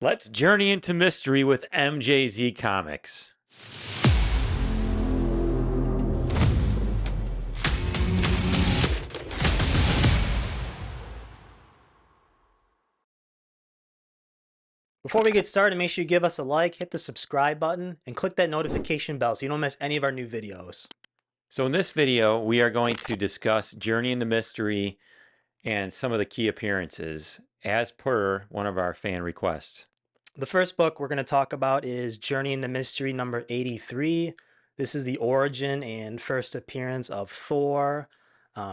Let's journey into mystery with MJZ Comics. Before we get started, make sure you give us a like, hit the subscribe button, and click that notification bell so you don't miss any of our new videos. So in this video, we are going to discuss Journey into Mystery and some of the key appearances as per one of our fan requests. The first book we're going to talk about is Journey into Mystery number 83. This is the origin and first appearance of Thor.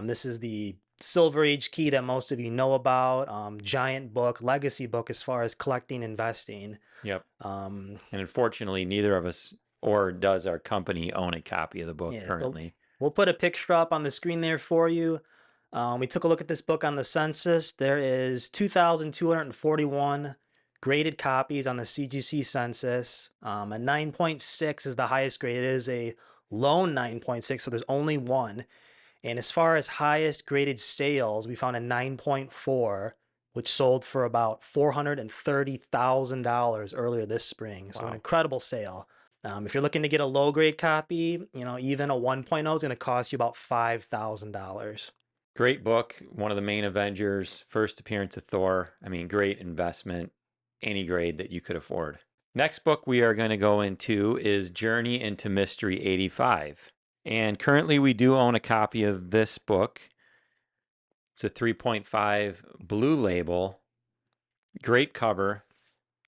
This is the Silver Age key that most of you know about. Giant book, legacy book as far as collecting, investing. Yep. And unfortunately, neither of us or does our company own a copy of the book currently. We'll put a picture up on the screen there for you. We took a look at this book on the census. There is 2,241 graded copies on the CGC census. A 9.6 is the highest grade. It is a lone 9.6, so there's only one. And as far as highest graded sales, we found a 9.4, which sold for about $430,000 earlier this spring. So an incredible sale. If you're looking to get a low grade copy, even a 1.0 is going to cost you about $5,000. Great book, one of the main Avengers, first appearance of Thor. I mean, great investment, any grade that you could afford. Next book we are going to go into is Journey into Mystery 85. And currently we do own a copy of this book. It's a 3.5 blue label, great cover.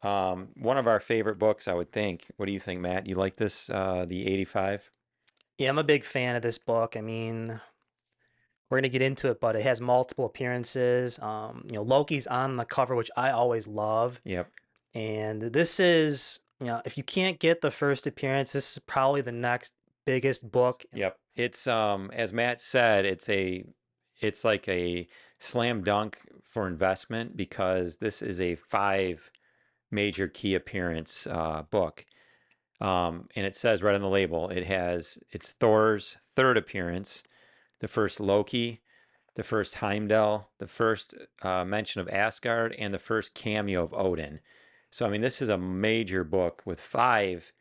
One of our favorite books, I would think. What do you think, Matt? You like this, the 85? Yeah, I'm a big fan of this book. I mean, we're going to get into it, but it has multiple appearances. Loki's on the cover, which I always love. Yep. And this is, if you can't get the first appearance, this is probably the next biggest book. Yep. It's as Matt said, it's like a slam dunk for investment because this is a 5 major key appearance book. And it says right on the label, it's Thor's 3rd appearance, the first Loki, the first Heimdall, the first mention of Asgard, and the first cameo of Odin. So, I mean, this is a major book with 5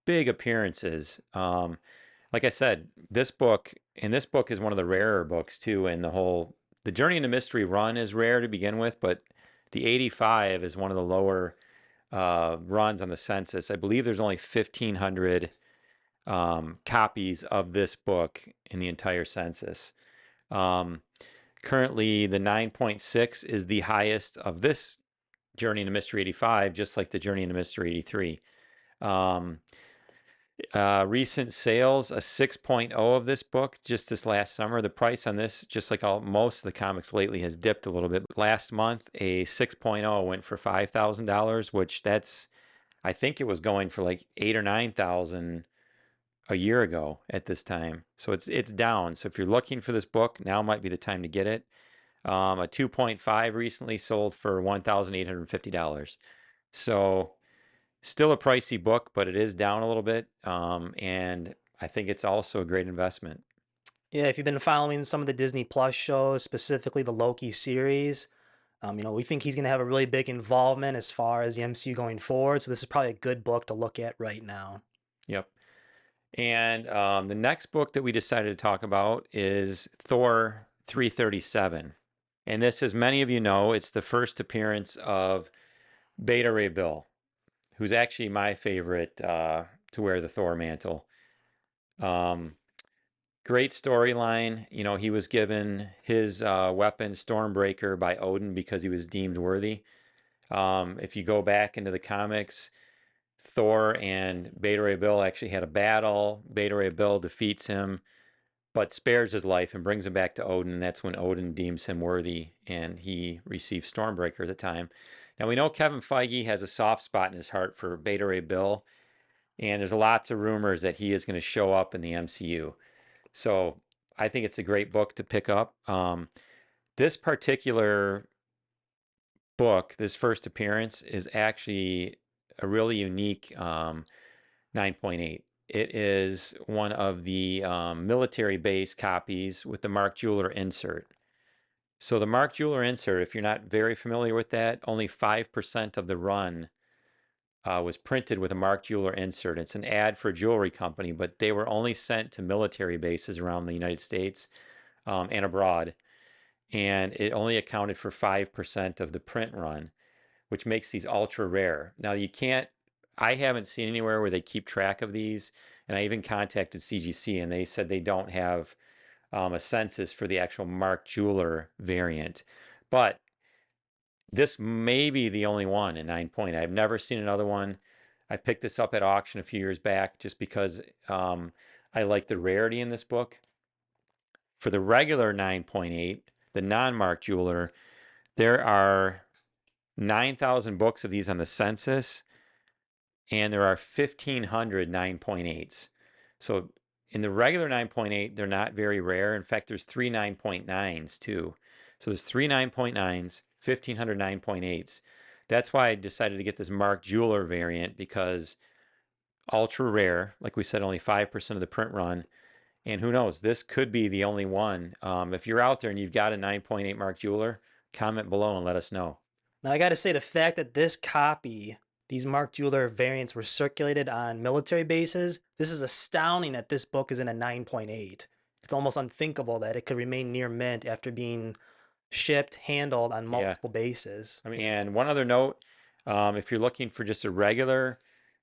big appearances. Like I said, this book is one of the rarer books too, and the Journey into Mystery run is rare to begin with, but the 85 is one of the lower runs on the census. I believe there's only 1,500 copies of this book in the entire census. Currently, the 9.6 is the highest of this Journey into Mystery 85, just like the Journey into Mystery 83. Recent sales, a 6.0 of this book just this last summer. The price on this, just like most of the comics lately, has dipped a little bit. Last month, a 6.0 went for $5,000, which I think it was going for like $8,000 or $9,000 a year ago at this time. So it's down. So if you're looking for this book, now might be the time to get it. A 2.5 recently sold for $1,850. So still a pricey book, but it is down a little bit, and I think it's also a great investment. Yeah, if you've been following some of the Disney Plus shows, specifically the Loki series, we think he's going to have a really big involvement as far as the MCU going forward, so this is probably a good book to look at right now. Yep. And the next book that we decided to talk about is Thor 337. And this, as many of you know, it's the first appearance of Beta Ray Bill, who's actually my favorite to wear the Thor mantle. Great storyline. He was given his weapon, Stormbreaker, by Odin because he was deemed worthy. If you go back into the comics, Thor and Beta Ray Bill actually had a battle. Beta Ray Bill defeats him, but spares his life and brings him back to Odin. That's when Odin deems him worthy, and he receives Stormbreaker at the time. Now, we know Kevin Feige has a soft spot in his heart for Beta Ray Bill, and there's lots of rumors that he is going to show up in the MCU. So I think it's a great book to pick up. This particular book, this first appearance, is actually a really unique 9.8. It is one of the military base copies with the Mark Jeweler insert. So the Mark Jeweler insert, if you're not very familiar with that, only 5% of the run was printed with a Mark Jeweler insert. It's an ad for a jewelry company, but they were only sent to military bases around the United States and abroad. And it only accounted for 5% of the print run, which makes these ultra rare. Now, I haven't seen anywhere where they keep track of these. And I even contacted CGC and they said they don't have a census for the actual Mark Jeweler variant. But this may be the only one in 9.8. I've never seen another one. I picked this up at auction a few years back just because I like the rarity in this book. For the regular 9.8, the non-Mark Jeweler, there are 9,000 books of these on the census, and there are 1,500 9.8s. So in the regular 9.8, they're not very rare. In fact, there's 3 9.9s too. So there's 3 9.9s, 1,500 9.8s. That's why I decided to get this Mark Jeweler variant, because ultra rare, like we said, only 5% of the print run. And who knows, this could be the only one. If you're out there and you've got a 9.8 Mark Jeweler, comment below and let us know. Now, I got to say, the fact that this copy, these Mark Jeweler variants, were circulated on military bases, this is astounding that this book is in a 9.8. It's almost unthinkable that it could remain near mint after being shipped, handled on multiple bases. And one other note, if you're looking for just a regular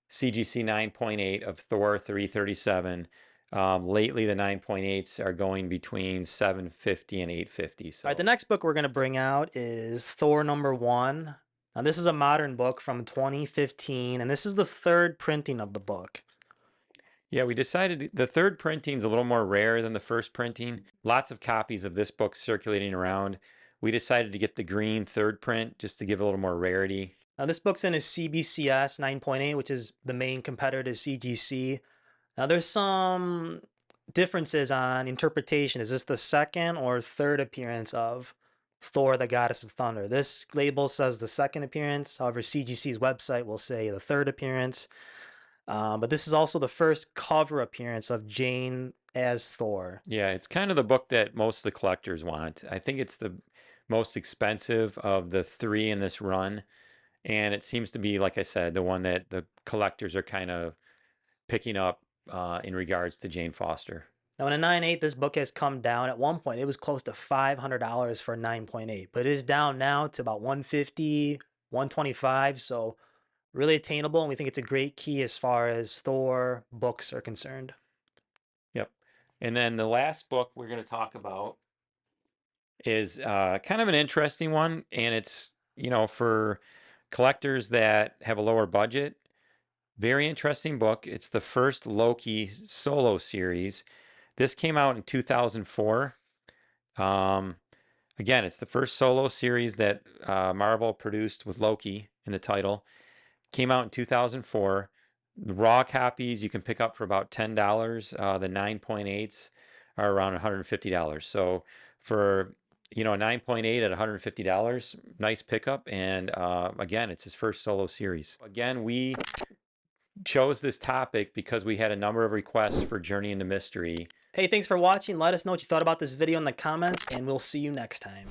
CGC 9.8 of Thor 337, lately the 9.8s are going between $750 and $850. So. All right, the next book we're going to bring out is Thor #1. Now, this is a modern book from 2015, and this is the third printing of the book. Yeah, we decided the third printing is a little more rare than the first printing. Lots of copies of this book circulating around. We decided to get the green third print just to give a little more rarity. Now, this book's in a CBCS 9.8, which is the main competitor to CGC. Now, there's some differences on interpretation. Is this the second or third appearance of Thor, the Goddess of Thunder? This label says the second appearance. However, CGC's website will say the third appearance. But this is also the first cover appearance of Jane as Thor. Yeah, it's kind of the book that most of the collectors want. I think it's the most expensive of the 3 in this run. And it seems to be, like I said, the one that the collectors are kind of picking up in regards to Jane Foster. Now, in a 9.8, this book has come down. At one point, it was close to $500 for a 9.8, but it is down now to about $150, $125. So really attainable, and we think it's a great key as far as Thor books are concerned. Yep. And then the last book we're going to talk about is kind of an interesting one, and it's, for collectors that have a lower budget. Very interesting book. It's the first Loki solo series. This came out in 2004. Again, it's the first solo series that Marvel produced with Loki in the title. Came out in 2004. The raw copies you can pick up for about $10. The 9.8s are around $150. So for a 9.8 at $150, nice pickup. And again, it's his first solo series. Again, we chose this topic because we had a number of requests for Journey into Mystery. Hey, thanks for watching. Let us know what you thought about this video in the comments, and we'll see you next time.